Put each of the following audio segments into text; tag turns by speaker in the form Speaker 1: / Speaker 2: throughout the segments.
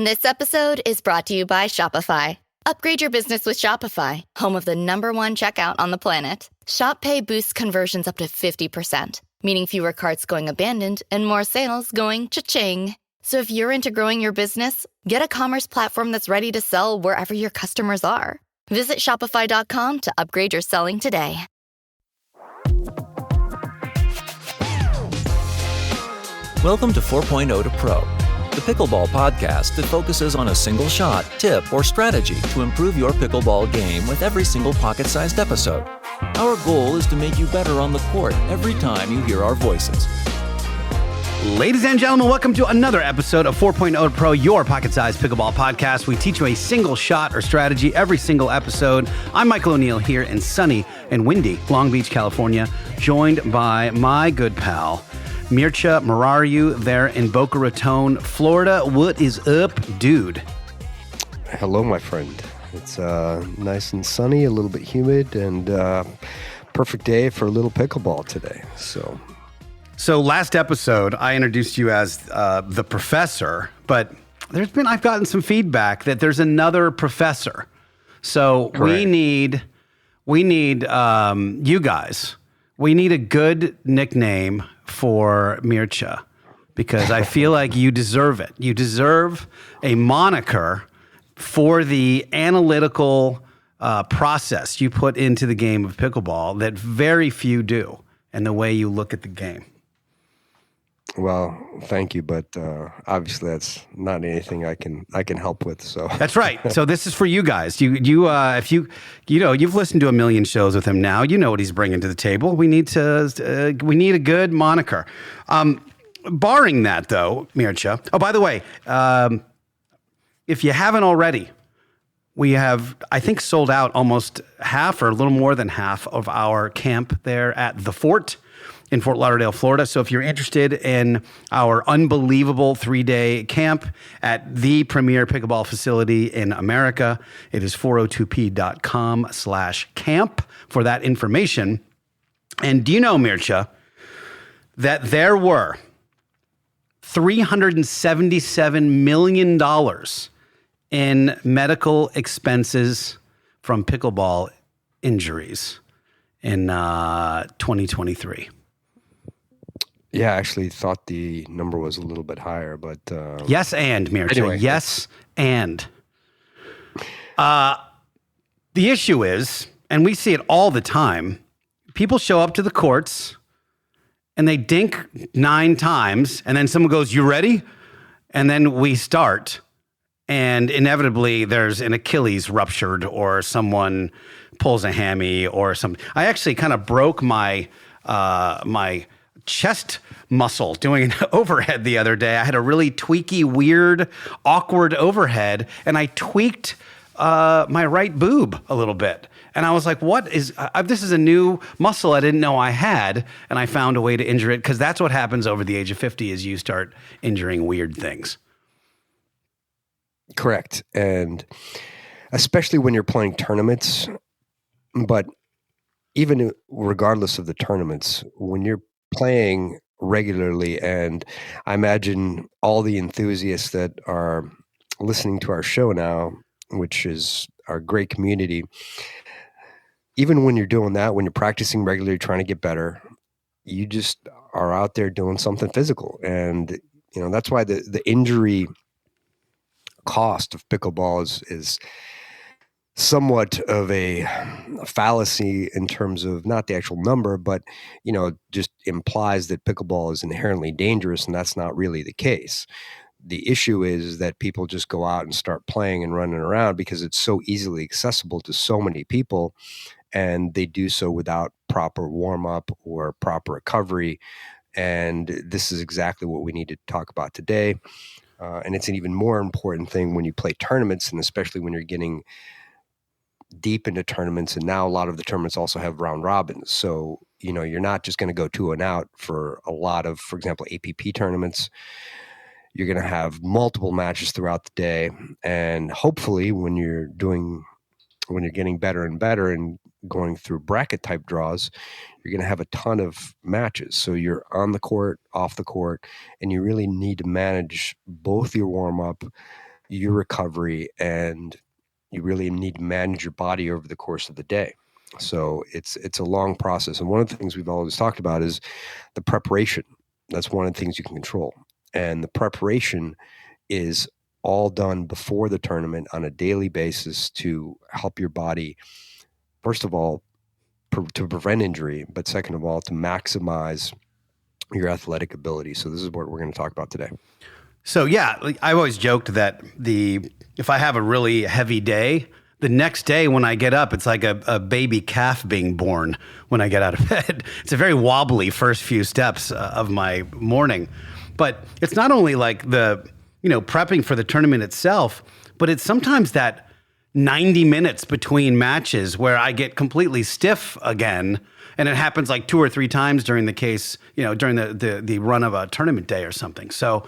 Speaker 1: This episode is brought to you by Shopify. Upgrade your business with Shopify, home of the #1 checkout on the planet. Shop Pay boosts conversions up to 50%, meaning fewer carts going abandoned and more sales going cha-ching. So if you're into growing your business, get a commerce platform that's ready to sell wherever your customers are. Visit shopify.com to upgrade your selling today.
Speaker 2: Welcome to 4.0 to Pro, the Pickleball podcast that focuses on a single shot, tip, or strategy to improve your pickleball game with every single pocket-sized episode. Our goal is to make you better on the court every time you hear our voices.
Speaker 3: Ladies and gentlemen, welcome to another episode of 4.0 to Pro, your pocket-sized pickleball podcast. We teach you a single shot or strategy every single episode. I'm Michael O'Neill here in sunny and windy Long Beach, California, joined by my good pal, Mircea Murariu there in Boca Raton, Florida. What is up, dude?
Speaker 4: Hello, my friend. It's nice and sunny, a little bit humid, and perfect day for a little pickleball today. So
Speaker 3: last episode, I introduced you as the professor, but I've gotten some feedback that there's another professor. So
Speaker 4: Correct.
Speaker 3: we need you guys. We need a good nickname for Mircea, because I feel like you deserve it. You deserve a moniker for the analytical process you put into the game of pickleball that very few do, and the way you look at the game.
Speaker 4: Well, thank you, but obviously that's not anything I can help with. So
Speaker 3: That's right. So this is for you guys. If you've listened to a million shows with him now, you know what he's bringing to the table. We need a good moniker. Barring that, though, Mircea. Oh, by the way, if you haven't already, we have, I think, sold out almost half or a little more than half of our camp there at the Fort in Fort Lauderdale, Florida. So if you're interested in our unbelievable 3-day camp at the premier pickleball facility in America, it is 402p.com/camp for that information. And do you know, Mircea, that there were $377 million in medical expenses from pickleball injuries in 2023?
Speaker 4: yeah, I actually thought the number was a little bit higher, but
Speaker 3: Yes, and Mircea.
Speaker 4: Anyway.
Speaker 3: Yes, and the issue is, and we see it all the time, people show up to the courts and they dink 9 times, and then someone goes, "You ready?" And then we start, and inevitably there's an Achilles ruptured, or someone pulls a hammy, or something. I actually kind of broke my chest muscle doing an overhead the other day. I had a really tweaky, weird, awkward overhead, and I tweaked my right boob a little bit. And I was like, this is a new muscle I didn't know I had, and I found a way to injure it, because that's what happens over the age of 50 is you start injuring weird things.
Speaker 4: correct. And especially when you're playing tournaments, but even regardless of the tournaments, when you're playing regularly, and I imagine all the enthusiasts that are listening to our show now, which is our great community, even when you're doing that, when you're practicing regularly, trying to get better, you just are out there doing something physical. And, that's why the injury cost of pickleball is somewhat of a fallacy in terms of not the actual number, but, just implies that pickleball is inherently dangerous, and that's not really the case. The issue is that people just go out and start playing and running around because it's so easily accessible to so many people, and they do so without proper warm-up or proper recovery. And this is exactly what we need to talk about today. And it's an even more important thing when you play tournaments, and especially when you're getting deep into tournaments. And now a lot of the tournaments also have round robins. So, you're not just going to go 2 and out for a lot of, for example, APP tournaments. You're going to have multiple matches throughout the day. And hopefully when you're getting better and better and going through bracket type draws, you're going to have a ton of matches. So you're on the court, off the court, and you really need to manage both your warm up your recovery, and you really need to manage your body over the course of the day. So it's a long process. And one of the things we've always talked about is the preparation. That's one of the things you can control. And the preparation is all done before the tournament on a daily basis to help your body, first of all, to prevent injury, but second of all, to maximize your athletic ability. So this is what we're going to talk about today.
Speaker 3: So yeah, I've always joked that if I have a really heavy day, the next day when I get up, it's like a baby calf being born when I get out of bed. It's a very wobbly first few steps of my morning. But it's not only like the, prepping for the tournament itself, but it's sometimes that 90 minutes between matches where I get completely stiff again. And it happens like 2 or 3 times during the case, during the run of a tournament day or something. So,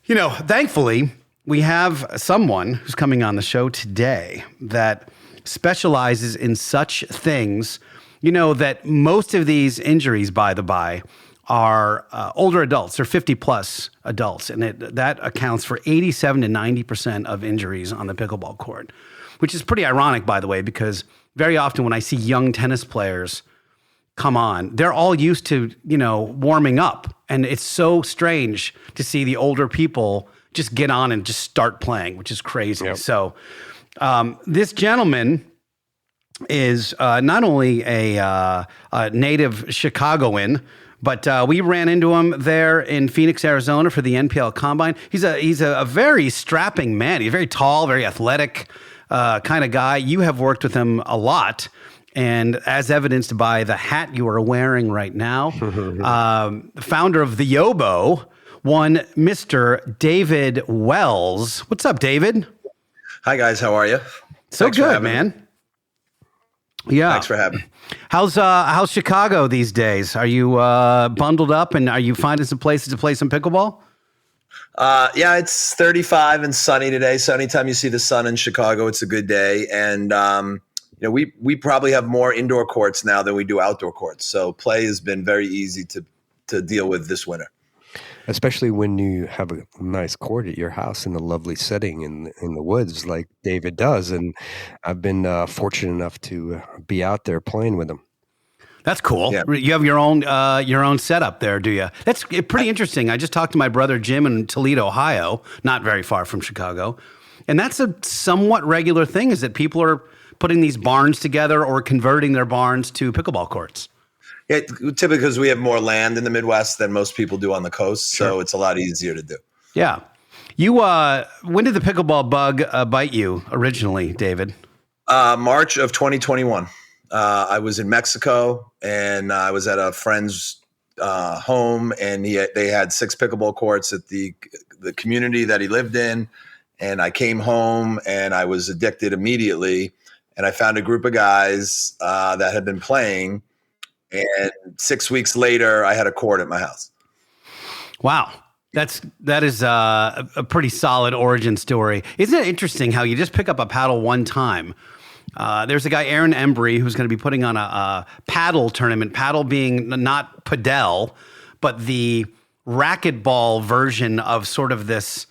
Speaker 3: thankfully, we have someone who's coming on the show today that specializes in such things, that most of these injuries, by the by, are older adults. They're 50-plus adults, and that accounts for 87 to 90% of injuries on the pickleball court, which is pretty ironic, by the way, because very often when I see young tennis players come on, they're all used to, warming up, and it's so strange to see the older people just get on and just start playing, which is crazy. Yep. So this gentleman is not only a native Chicagoan, but we ran into him there in Phoenix, Arizona for the NPL Combine. He's a very strapping man. He's very tall, very athletic kind of guy. You have worked with him a lot. And as evidenced by the hat you are wearing right now, founder of the Yobow, one Mr. David Wells. What's up, David?
Speaker 5: Hi, guys. How are you?
Speaker 3: Thanks good, man. Me. Yeah.
Speaker 5: Thanks for having me.
Speaker 3: How's Chicago these days? Are you bundled up, and are you finding some places to play some pickleball?
Speaker 5: Yeah, it's 35 and sunny today. So anytime you see the sun in Chicago, it's a good day. And we probably have more indoor courts now than we do outdoor courts. So play has been very easy to deal with this winter.
Speaker 4: Especially when you have a nice court at your house in a lovely setting in the woods like David does. And I've been fortunate enough to be out there playing with him.
Speaker 3: That's cool. Yeah. You have your own setup there, do you? That's pretty interesting. I just talked to my brother Jim in Toledo, Ohio, not very far from Chicago. And that's a somewhat regular thing, is that people are putting these barns together or converting their barns to pickleball courts.
Speaker 5: Yeah, typically because we have more land in the Midwest than most people do on the coast, so it's a lot easier to do.
Speaker 3: Yeah. You when did the pickleball bug bite you originally, David?
Speaker 5: March of 2021. I was in Mexico, and I was at a friend's home, and they had 6 pickleball courts at the community that he lived in. And I came home, and I was addicted immediately. And I found a group of guys that had been playing. And 6 weeks later, I had a court at my house. Wow.
Speaker 3: That is a pretty solid origin story. Isn't it interesting how you just pick up a paddle one time? There's a guy, Aaron Embry, who's going to be putting on a paddle tournament, paddle being not padel, but the racquetball version of sort of this.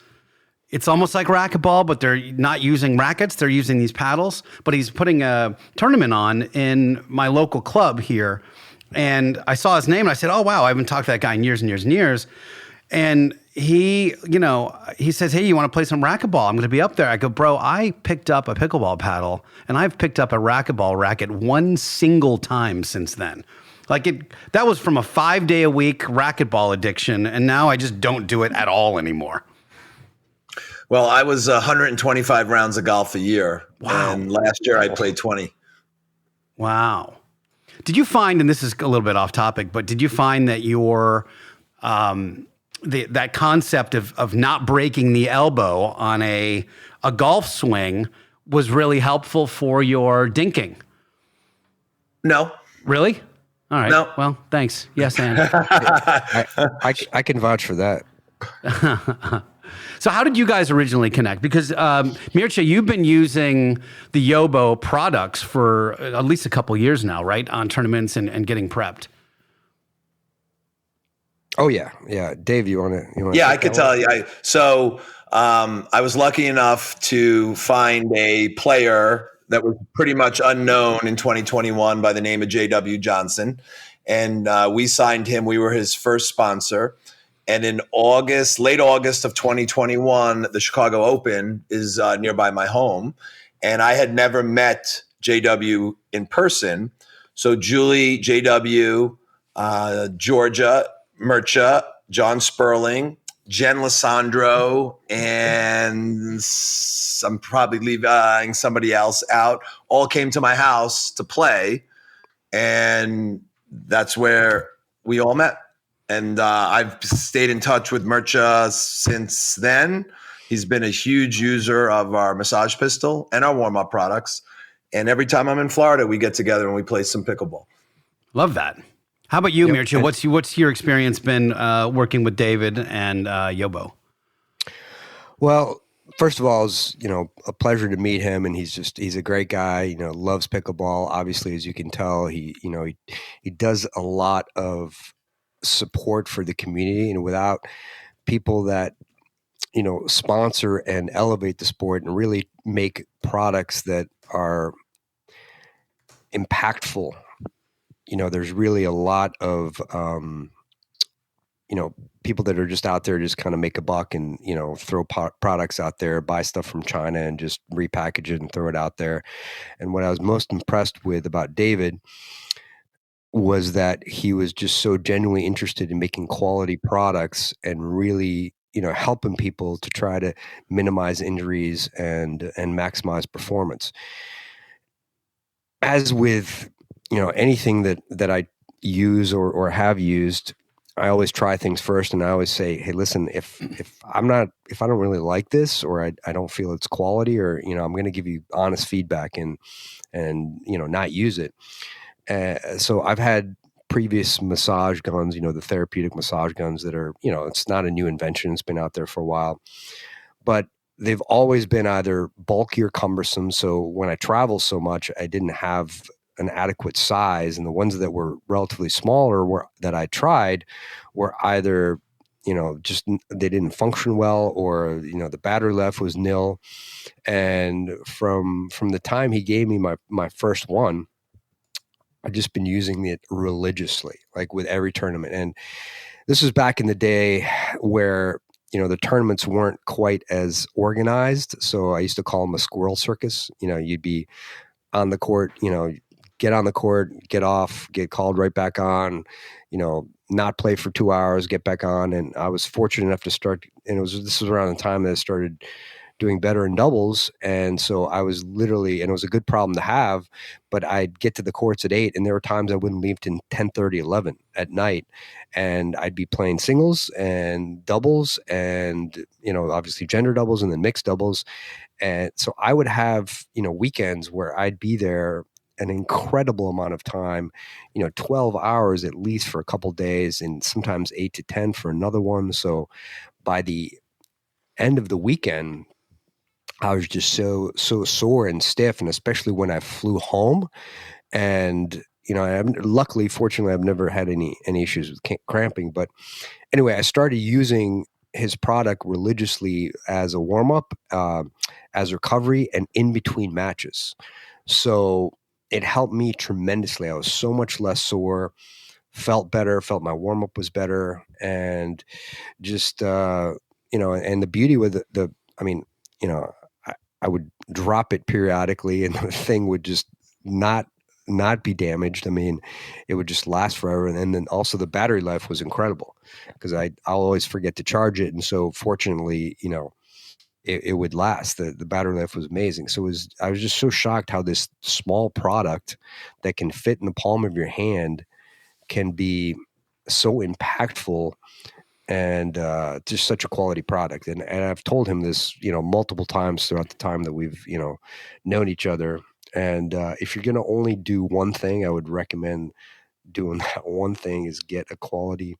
Speaker 3: It's almost like racquetball, but they're not using rackets. They're using these paddles. But he's putting a tournament on in my local club here. And I saw his name and I said, oh, wow, I haven't talked to that guy in years and years and years. And he says, hey, you want to play some racquetball? I'm going to be up there. I go, bro, I picked up a pickleball paddle and I've picked up a racquetball racket one single time since then. That was from a 5-day-a-week racquetball addiction. And now I just don't do it at all anymore.
Speaker 5: Well, I was 125 rounds of golf a year.
Speaker 3: Wow.
Speaker 5: And last year I played 20.
Speaker 3: Wow. Did you find, and this is a little bit off topic, but did you find that your that concept of not breaking the elbow on a golf swing was really helpful for your dinking?
Speaker 5: No.
Speaker 3: Really? All right.
Speaker 5: No.
Speaker 3: Well, thanks. Yes, and
Speaker 4: I can vouch for that.
Speaker 3: So how did you guys originally connect? Because Mircea, you've been using the Yobow products for at least a couple years now, right? On tournaments and getting prepped.
Speaker 4: Oh yeah. Dave, you want to?
Speaker 5: Yeah, I could tell you. I was lucky enough to find a player that was pretty much unknown in 2021 by the name of J.W. Johnson. And we signed him. We were his first sponsor. And in late August of 2021, the Chicago Open is nearby my home. And I had never met JW in person. So Julie, JW, Georgia, Mircha, John Sperling, Jen Lissandro, and I'm probably leaving somebody else out, all came to my house to play. And that's where we all met. And I've stayed in touch with Mircha since then. He's been a huge user of our massage pistol and our warm-up products. And every time I'm in Florida, we get together and we play some pickleball.
Speaker 3: Love that. How about you, Mircha? What's your experience been working with David and Yobow?
Speaker 4: Well, first of all, it's, a pleasure to meet him, and he's a great guy, loves pickleball. Obviously, as you can tell, he does a lot of support for the community, and without people that sponsor and elevate the sport and really make products that are impactful, there's really a lot of people that are just out there just kind of make a buck and throw products out there, buy stuff from China and just repackage it and throw it out there. And what I was most impressed with about David was that he was just so genuinely interested in making quality products and really, helping people to try to minimize injuries and maximize performance. As with, anything that I use or have used, I always try things first, and I always say, hey, listen, if I don't really like this, or I don't feel it's quality, or, I'm going to give you honest feedback and not use it. So I've had previous massage guns, the therapeutic massage guns that are, it's not a new invention. It's been out there for a while, but they've always been either bulky or cumbersome. So when I travel so much, I didn't have an adequate size, and the ones that were relatively smaller that I tried were either, just they didn't function well, or, the battery life was nil. And from the time he gave me my first one, I've just been using it religiously, like with every tournament. And this was back in the day where, the tournaments weren't quite as organized. So I used to call them a squirrel circus. You'd be on the court, get on the court, get off, get called right back on, not play for 2 hours, get back on. And I was fortunate enough to start, and this was around the time that I started doing better in doubles. And so I was literally, and it was a good problem to have, but I'd get to the courts at 8, and there were times I wouldn't leave till 10:30, 11 at night. And I'd be playing singles and doubles and, obviously gender doubles and then mixed doubles. And so I would have, weekends where I'd be there an incredible amount of time, 12 hours at least for a couple days, and sometimes 8 to 10 for another one. So by the end of the weekend, I was just so sore and stiff, and especially when I flew home. And fortunately, I've never had any issues with cramping. But anyway, I started using his product religiously as a warm up, as recovery, and in between matches. So it helped me tremendously. I was so much less sore, felt better, felt my warm up was better, and just and the beauty with I would drop it periodically, and the thing would just not be damaged. I mean, it would just last forever. And then also the battery life was incredible, because I'll always forget to charge it. And so fortunately, it would last. The battery life was amazing. So I was just so shocked how this small product that can fit in the palm of your hand can be so impactful and just such a quality product. And I've told him this, multiple times throughout the time that we've, known each other. And if you're going to only do one thing, I would recommend doing that one thing is get a quality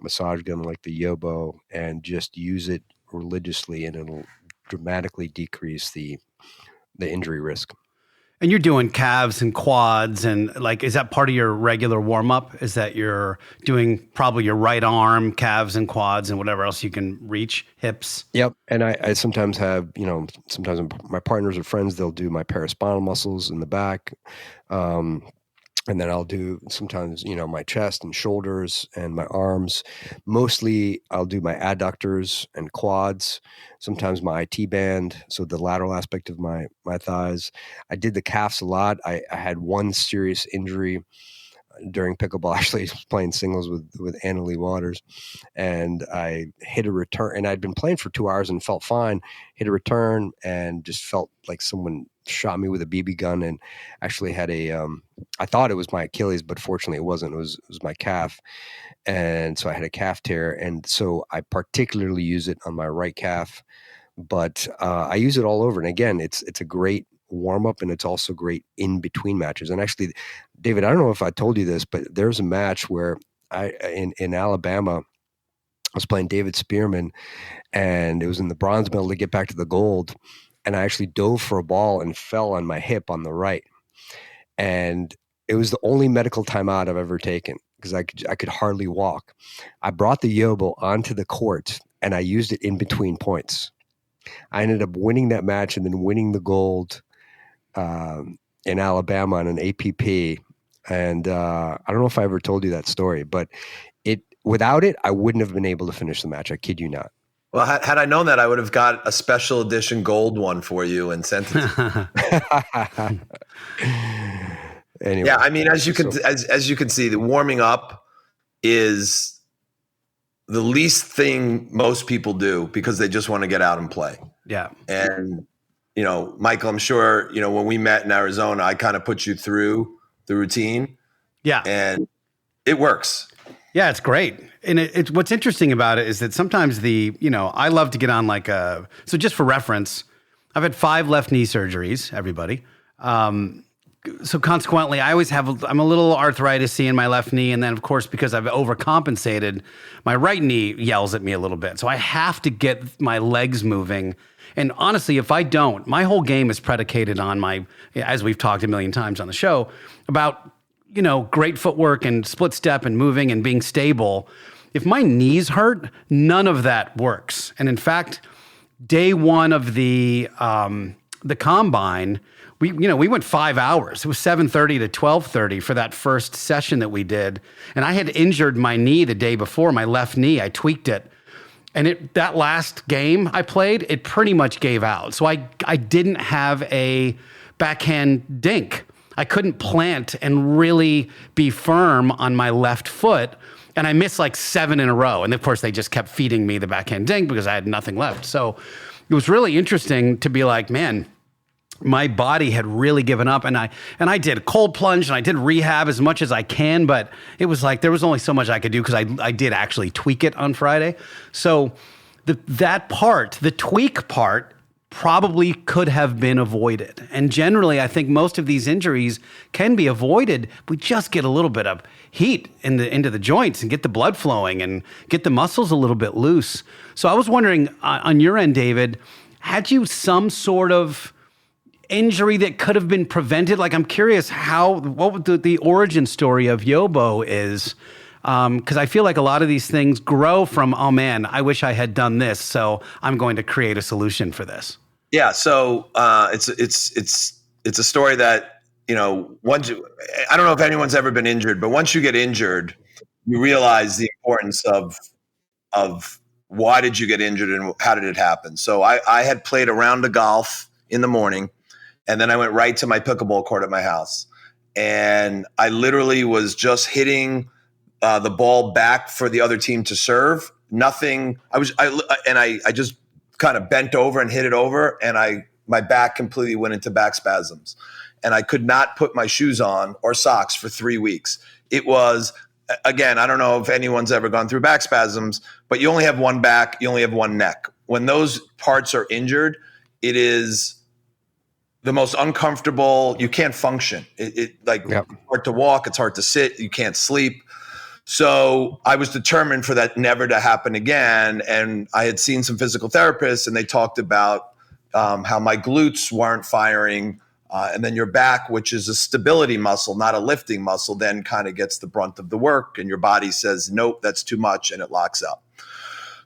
Speaker 4: massage gun like the Yobow and just use it religiously, and it'll dramatically decrease the injury risk.
Speaker 3: And you're doing calves and quads and like, is that part of your regular warm up? Is that you're doing probably your right arm, calves and quads and whatever else you can reach, hips?
Speaker 4: Yep. And I sometimes have, sometimes my partners or friends, they'll do my paraspinal muscles in the back. And then I'll do sometimes, my chest and shoulders and my arms. Mostly I'll do my adductors and quads, sometimes my IT band, so the lateral aspect of my thighs. I did the calves a lot. I had one serious injury during pickleball, actually playing singles with Anna Lee Waters, and I hit a return, and I'd been playing for 2 hours and felt fine, hit a return and just felt like someone shot me with a BB gun, and actually had I thought it was my Achilles, but fortunately it wasn't. It was my calf. And so I had a calf tear. And so I particularly use it on my right calf, but I use it all over. And again, it's a great warm up, and it's also great in between matches. And actually, David, I don't know if I told you this, but there's a match where in Alabama, I was playing David Spearman, and it was in the bronze medal to get back to the gold. And I actually dove for a ball and fell on my hip on the right. And it was the only medical timeout I've ever taken because I could hardly walk. I brought the Yobow onto the court and I used it in between points. I ended up winning that match and then winning the gold in Alabama on an APP. And I don't know if I ever told you that story, but without it, I wouldn't have been able to finish the match. I kid you not.
Speaker 5: Well, had I known that, I would have got a special edition gold one for you and sent it to you.
Speaker 4: Anyway,
Speaker 5: yeah, I mean, as you can see, the warming up is the least thing most people do because they just want to get out and play.
Speaker 3: Yeah.
Speaker 5: And, Michael, I'm sure, when we met in Arizona, I kind of put you through the routine.
Speaker 3: Yeah.
Speaker 5: And it works.
Speaker 3: Yeah, it's great. And it's what's interesting about it is that sometimes I love to get on so just for reference, I've had 5 left knee surgeries, everybody. So consequently, I'm a little arthritis-y in my left knee. And then, of course, because I've overcompensated, my right knee yells at me a little bit. So I have to get my legs moving. And honestly, if I don't, my whole game is predicated on as we've talked a million times on the show, about, great footwork and split step and moving and being stable. If my knees hurt, none of that works. And in fact, day one of the combine, we went 5 hours. It was 7:30 to 12:30 for that first session that we did. And I had injured my knee the day before, my left knee. I tweaked it. And that last game I played, it pretty much gave out. So I didn't have a backhand dink. I couldn't plant and really be firm on my left foot. And I missed 7 in a row. And of course, they just kept feeding me the backhand dink because I had nothing left. So it was really interesting to be like, man, my body had really given up. And I did a cold plunge and I did rehab as much as I can. But it was there was only so much I could do because I did actually tweak it on Friday. So that part, the tweak part, probably could have been avoided. And generally, I think most of these injuries can be avoided. We just get a little bit of heat into the joints and get the blood flowing and get the muscles a little bit loose. So I was wondering, on your end, David, had you some sort of injury that could have been prevented? I'm curious what the origin story of Yobow is. Because I feel like a lot of these things grow from, oh man, I wish I had done this, so I'm going to create a solution for this.
Speaker 5: Yeah, so it's a story that once I don't know if anyone's ever been injured, but once you get injured, you realize the importance of why did you get injured and how did it happen. So I had played a round of golf in the morning, and then I went right to my pickleball court at my house, and I literally was just hitting the ball back for the other team to serve. Nothing. I just kind of bent over and hit it over, and my back completely went into back spasms, and I could not put my shoes on or socks for 3 weeks. It was, again, I don't know if anyone's ever gone through back spasms, but you only have one back, you only have one neck. When those parts are injured, it is the most uncomfortable. You can't function. It's hard to walk. It's hard to sit. You can't sleep. So I was determined for that never to happen again. And I had seen some physical therapists, and they talked about how my glutes weren't firing And then your back, which is a stability muscle, not a lifting muscle, then kind of gets the brunt of the work. And your body says, nope, that's too much. And it locks up.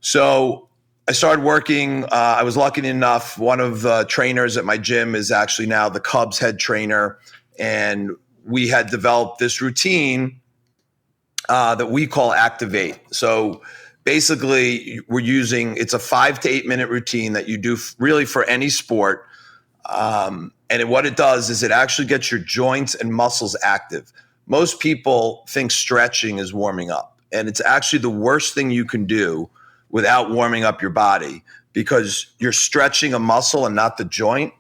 Speaker 5: So I started working. I was lucky enough. One of the trainers at my gym is actually now the Cubs head trainer. And we had developed this routine that we call Activate. So basically, it's a 5 to 8 minute routine that you do really for any sport. And what it does is it actually gets your joints and muscles active. Most people think stretching is warming up, and it's actually the worst thing you can do without warming up your body, because you're stretching a muscle and not the joint.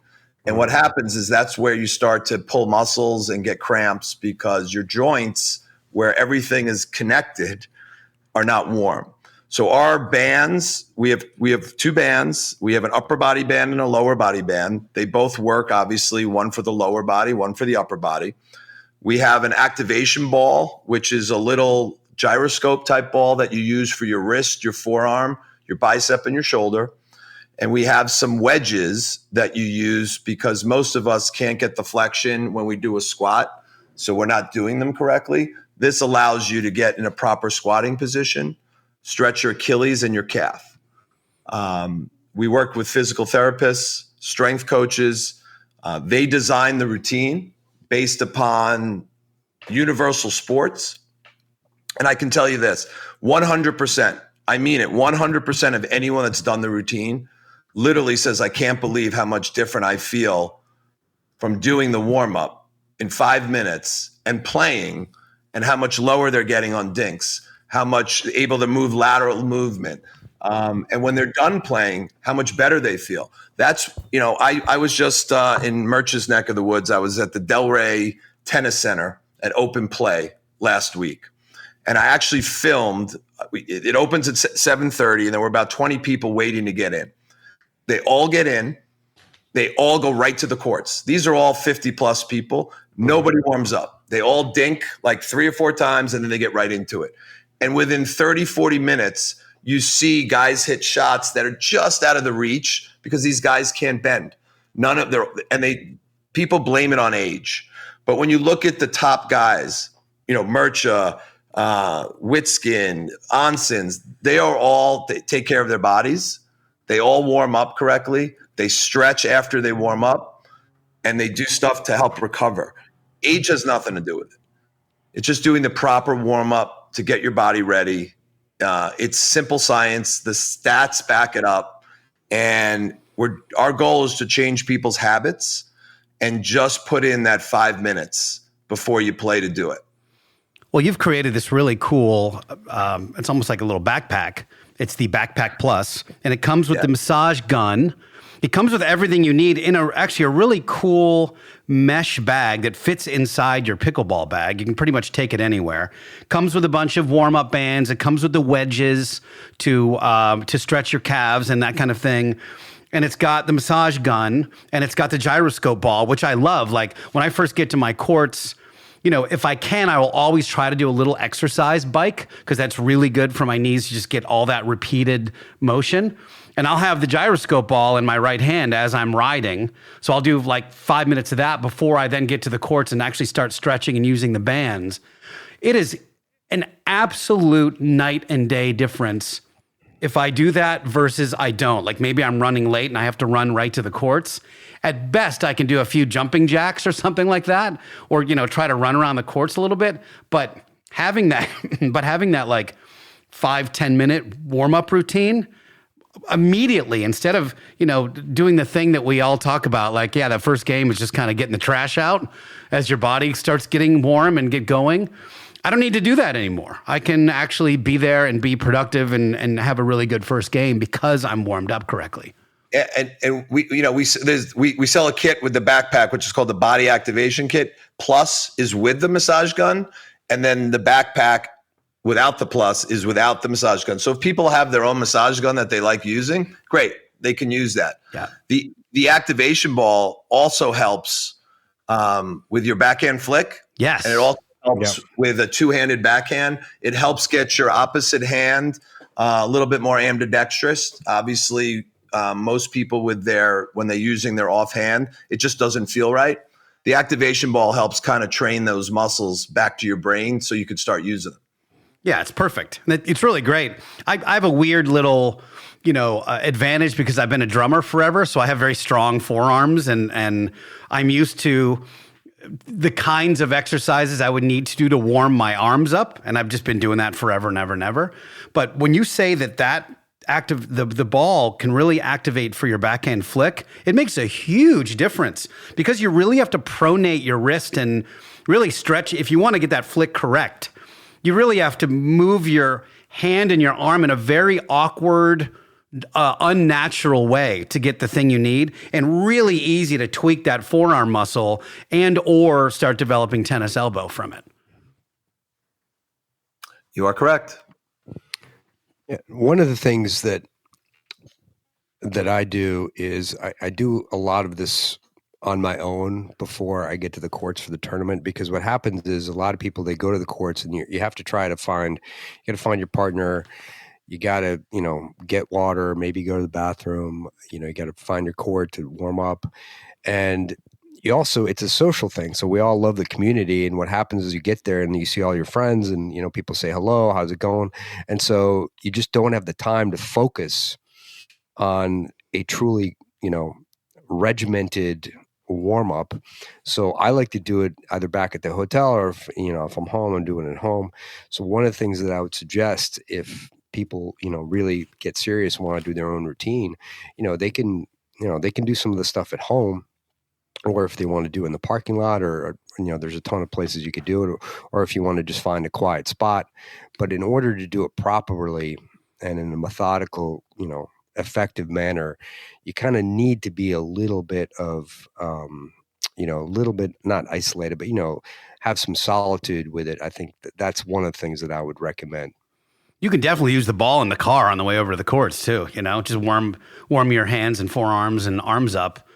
Speaker 5: And what happens is that's where you start to pull muscles and get cramps, because your joints, where everything is connected, are not warm. So our bands, we have 2 bands. We have an upper body band and a lower body band. They both work, obviously, one for the lower body, one for the upper body. We have an activation ball, which is a little gyroscope type ball that you use for your wrist, your forearm, your bicep, and your shoulder. And we have some wedges that you use because most of us can't get the flexion when we do a squat, so we're not doing them correctly. This allows you to get in a proper squatting position, stretch your Achilles and your calf. We work with physical therapists, strength coaches. They design the routine based upon universal sports. And I can tell you this, 100%, I mean it, 100% of anyone that's done the routine literally says, I can't believe how much different I feel from doing the warm-up in 5 minutes and playing, and how much lower they're getting on dinks, how much able to move lateral movement. And when they're done playing, how much better they feel. That's, I was just in Murch's neck of the woods. I was at the Delray Tennis Center at Open Play last week. And I actually filmed, it opens at 7:30, and there were about 20 people waiting to get in. They all get in. They all go right to the courts. These are all 50-plus people. Nobody warms up. They all dink like 3 or 4 times, and then they get right into it. And within 30, 40 minutes, you see guys hit shots that are just out of the reach because these guys can't bend. People blame it on age. But when you look at the top guys, Murcha, Witskin, Onsens, they take care of their bodies. They all warm up correctly. They stretch after they warm up, and they do stuff to help recover. Age has nothing to do with it. It's just doing the proper warm up to get your body ready. It's simple science. The stats back it up. And our goal is to change people's habits and just put in that 5 minutes before you play to do it.
Speaker 3: Well, you've created this really cool, it's almost like a little backpack. It's the Backpack Plus, and it comes with the massage gun. It comes with everything you need in a really cool mesh bag that fits inside your pickleball bag. You can pretty much take it anywhere. Comes with a bunch of warm-up bands. It comes with the wedges to stretch your calves and that kind of thing. And it's got the massage gun, and it's got the gyroscope ball, which I love. Like, when I first get to my courts, if I can, I will always try to do a little exercise bike, because that's really good for my knees to just get all that repeated motion. And I'll have the gyroscope ball in my right hand as I'm riding. So I'll do like 5 minutes of that before I then get to the courts and actually start stretching and using the bands. It is an absolute night and day difference if I do that versus I don't. Like, maybe I'm running late and I have to run right to the courts. At best, I can do a few jumping jacks or something like that, or, try to run around the courts a little bit. But having that like 5-10 minute warm up routine immediately, instead of, doing the thing that we all talk about, like, that first game is just kind of getting the trash out as your body starts getting warm and get going. I don't need to do that anymore. I can actually be there and be productive and have a really good first game because I'm warmed up correctly.
Speaker 5: And we sell a kit with the backpack, which is called the Body Activation Kit. Plus is with the massage gun, and then the backpack without the plus is without the massage gun. So if people have their own massage gun that they like using, great, they can use that.
Speaker 3: Yeah.
Speaker 5: The activation ball also helps with your backhand flick.
Speaker 3: Yes.
Speaker 5: And it also helps with a two-handed backhand. It helps get your opposite hand a little bit more ambidextrous. Obviously, most people when they're using their offhand, it just doesn't feel right. the activation ball helps kind of train those muscles back to your brain so you could start using them.
Speaker 3: Yeah, it's perfect. It's really great. I have a weird little, advantage because I've been a drummer forever. So I have very strong forearms and I'm used to the kinds of exercises I would need to do to warm my arms up. And I've just been doing that forever and ever and ever. But when you say that the ball can really activate for your backhand flick, it makes a huge difference because you really have to pronate your wrist and really stretch. If you want to get that flick correct, you really have to move your hand and your arm in a very awkward, unnatural way to get the thing you need, and really easy to tweak that forearm muscle and or start developing tennis elbow from it.
Speaker 5: You are correct.
Speaker 4: Yeah, one of the things that I do is I do a lot of this on my own before I get to the courts for the tournament, because what happens is a lot of people, they go to the courts and you have to try to find your partner. You got to, get water, maybe go to the bathroom, you got to find your court to warm up. And you also, it's a social thing. So we all love the community. And what happens is you get there and you see all your friends and, people say, hello, how's it going? And so you just don't have the time to focus on a truly, regimented warm up. So I like to do it either back at the hotel or if I'm home, I'm doing it at home. So one of the things that I would suggest, if people, really get serious and want to do their own routine, they can do some of the stuff at home, or if they want to do it in the parking lot, or there's a ton of places you could do it, or if you want to just find a quiet spot. But in order to do it properly and in a methodical, effective manner, you kind of need to be a little bit of, a little bit not isolated, but, have some solitude with it. I think that's one of the things that I would recommend.
Speaker 3: You can definitely use the ball in the car on the way over to the courts too. Just warm your hands and forearms and arms up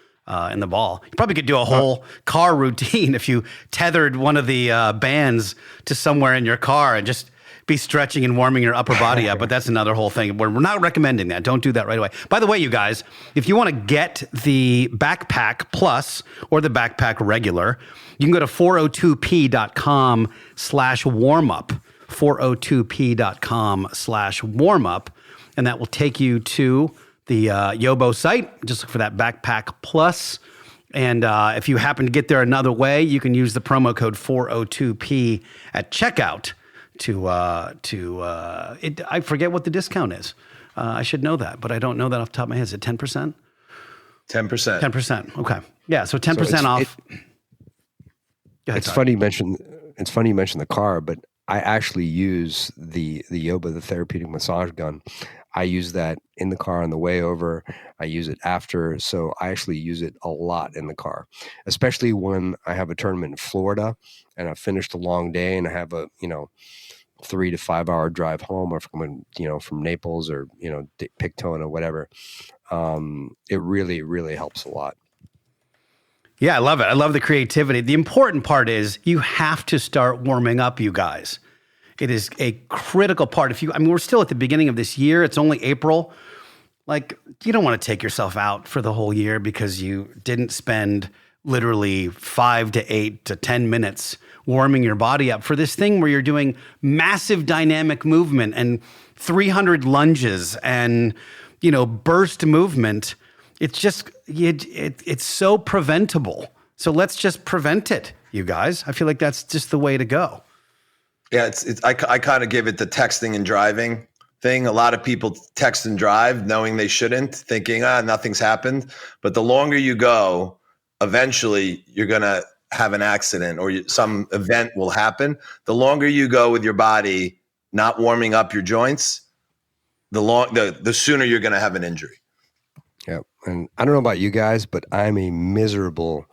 Speaker 3: in the ball. You probably could do a whole car routine if you tethered one of the bands to somewhere in your car and just be stretching and warming your upper body up. But that's another whole thing. We're not recommending that. Don't do that right away. By the way, you guys, if you want to get the Backpack Plus or the Backpack Regular, you can go to 402p.com/warmup. 402p.com/warmup, and that will take you to the Yobow site. Just look for that Backpack Plus. And if you happen to get there another way, you can use the promo code 402p at checkout I forget what the discount is. I should know that, but I don't know that off the top of my head. Is it 10%?
Speaker 5: 10%.
Speaker 3: 10%. Okay. Yeah. So 10% off.
Speaker 4: It's funny you mentioned the car, but I actually use the Yobow, the therapeutic massage gun. I use that in the car on the way over. I use it after. So I actually use it a lot in the car, especially when I have a tournament in Florida and I've finished a long day and I have a, 3 to 5 hour drive home, or if I'm coming, from Naples or, Picton or whatever. It really, really helps a lot.
Speaker 3: Yeah, I love it. I love the creativity. The important part is you have to start warming up, you guys. It is a critical part. We're still at the beginning of this year. It's only April. Like, you don't want to take yourself out for the whole year because you didn't spend literally 5 to 8 to 10 minutes warming your body up for this thing where you're doing massive dynamic movement and 300 lunges and, burst movement. It's just, it's so preventable. So let's just prevent it, you guys. I feel like that's just the way to go.
Speaker 5: Yeah, I kind of give it the texting and driving thing. A lot of people text and drive knowing they shouldn't, thinking, nothing's happened. But the longer you go, eventually you're going to have an accident or some event will happen. The longer you go with your body not warming up your joints, the sooner you're going to have an injury.
Speaker 4: Yeah. And I don't know about you guys, but I'm a miserable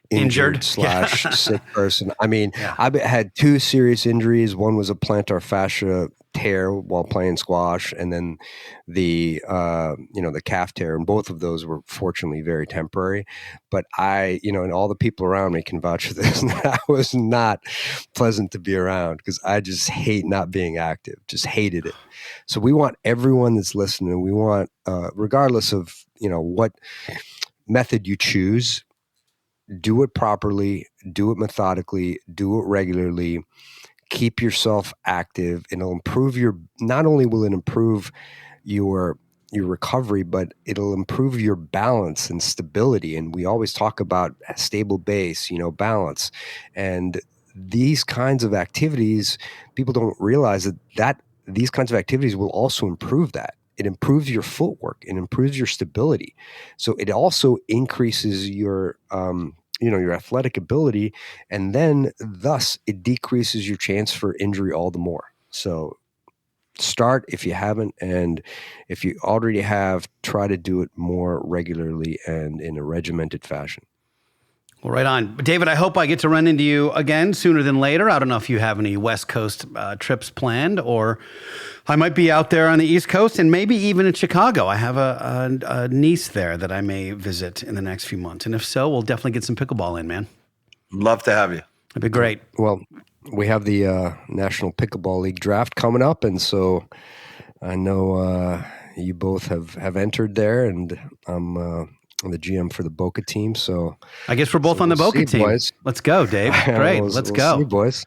Speaker 4: injured / sick person. I've had 2 serious injuries. One was a plantar fascia tear while playing squash, and then the calf tear. And both of those were fortunately very temporary. But and all the people around me can vouch for this. That was not pleasant to be around because I just hate not being active. Just hated it. So we want everyone that's listening. We want, regardless of what method you choose, do it properly, do it methodically, do it regularly, keep yourself active. It'll improve not only will it improve your recovery, but it'll improve your balance and stability. And we always talk about a stable base, balance. And these kinds of activities, people don't realize that these kinds of activities will also improve that. It improves your footwork. It improves your stability. So it also increases your, your athletic ability, and then thus it decreases your chance for injury all the more. So start if you haven't, and if you already have, try to do it more regularly and in a regimented fashion.
Speaker 3: Well, right on. David, I hope I get to run into you again sooner than later. I don't know if you have any West Coast trips planned, or I might be out there on the East Coast and maybe even in Chicago. I have a niece there that I may visit in the next few months. And if so, we'll definitely get some pickleball in, man.
Speaker 5: Love to have you.
Speaker 3: That'd be great.
Speaker 4: Well, we have the National Pickleball League draft coming up, and so I know you both have entered there, and I'm the GM for the Boca team. So
Speaker 3: I guess we're both on the Boca team. Boys. Let's go, Dave. Great. Let's go.
Speaker 4: See, boys.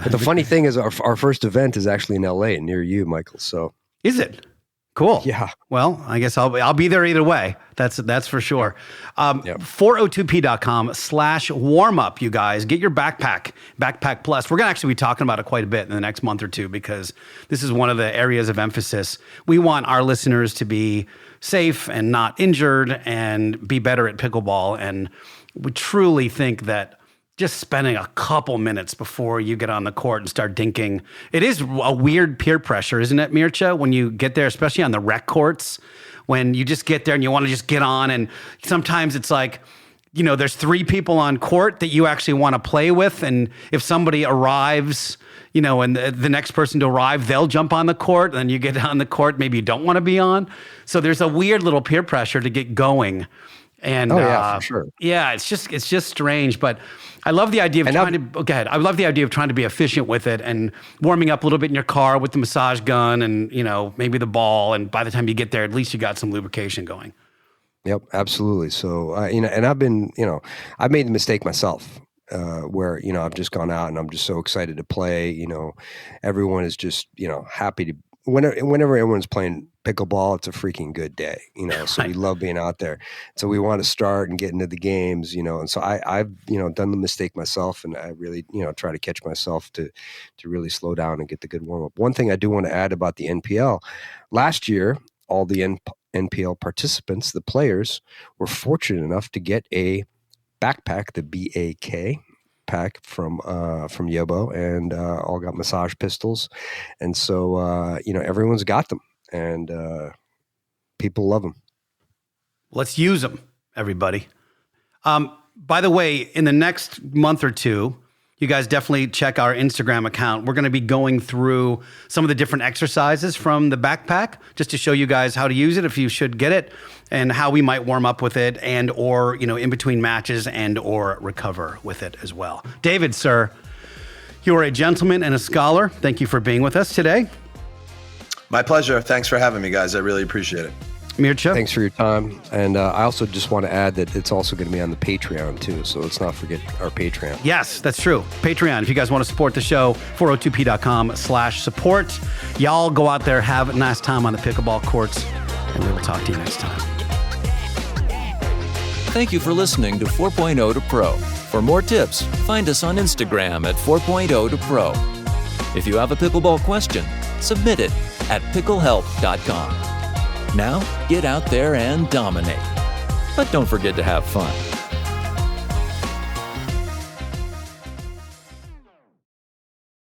Speaker 4: But the funny thing is our first event is actually in LA near you, Michael. So
Speaker 3: is it? Cool.
Speaker 4: Yeah.
Speaker 3: Well, I guess I'll be there either way. That's for sure. 402p.com/warmup, you guys. Get your Backpack Plus. We're going to actually be talking about it quite a bit in the next month or two, because this is one of the areas of emphasis. We want our listeners to be safe and not injured and be better at pickleball. And we truly think that just spending a couple minutes before you get on the court and start dinking, it is a weird peer pressure, isn't it, Mircea? When you get there, especially on the rec courts, when you just get there and you want to just get on, and sometimes it's like, there's 3 people on court that you actually want to play with, and if somebody arrives, and the next person to arrive, they'll jump on the court, and then you get on the court, maybe you don't want to be on. So there's a weird little peer pressure to get going. And
Speaker 4: for sure.
Speaker 3: Yeah, it's just strange, but I love the idea of I love the idea of trying to be efficient with it and warming up a little bit in your car with the massage gun and, maybe the ball. And by the time you get there, at least you got some lubrication going.
Speaker 4: Yep, absolutely. So, and I've been, I've made the mistake myself where, I've just gone out and I'm just so excited to play. Everyone is just, happy to, whenever everyone's playing pickleball, it's a freaking good day, so we love being out there. So we want to start and get into the games, and so I've, done the mistake myself, and I really, try to catch myself to really slow down and get the good warm up. One thing I do want to add about the NPL, last year, all the NPL participants, the players, were fortunate enough to get a backpack, the BAK pack from Yobow, and all got massage pistols. And so, everyone's got them, and people love them.
Speaker 3: Let's use them, everybody. By the way, in the next month or two, you guys definitely check our Instagram account. We're going to be going through some of the different exercises from the backpack just to show you guys how to use it if you should get it, and how we might warm up with it and or, in between matches and or recover with it as well. David, sir, you are a gentleman and a scholar. Thank you for being with us today.
Speaker 5: My pleasure. Thanks for having me, guys. I really appreciate it.
Speaker 3: Mircea?
Speaker 4: Thanks for your time. And I also just want to add that it's also going to be on the Patreon too. So let's not forget our Patreon.
Speaker 3: Yes, that's true. Patreon. If you guys want to support the show, 402p.com/support. Y'all go out there, have a nice time on the pickleball courts, and we will talk to you next time.
Speaker 2: Thank you for listening to 4.0 to Pro. For more tips, find us on Instagram at 4.0 to Pro. If you have a pickleball question, submit it at picklehelp.com. Now, get out there and dominate. But don't forget to have fun.